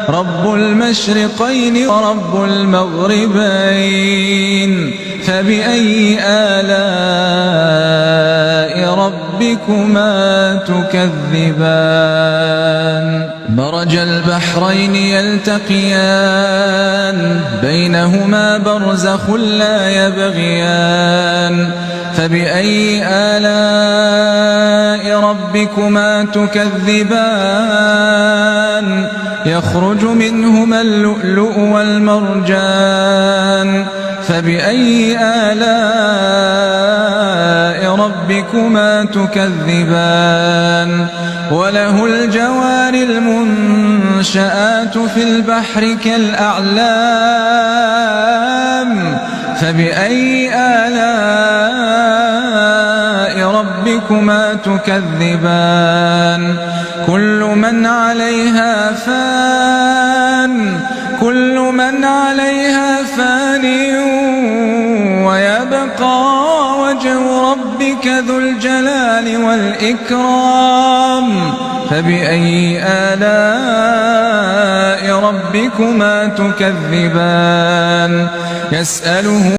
رب المشرقين ورب المغربين فبأي آلاء ربكما تكذبان مرج البحرين يلتقيان بينهما برزخ لا يبغيان فبأي آلاء ربكما تكذبان يخرج منهما اللؤلؤ والمرجان فبأي آلاء ربكما تكذبان وله الجوار المنشآت في البحر كالأعلام فبأي آلاء ربكما تكذبان كل من عليها فان ويبقى وجه ربك ذو الجلال والإكرام فبأي آلاء ربكما تكذبان يسأله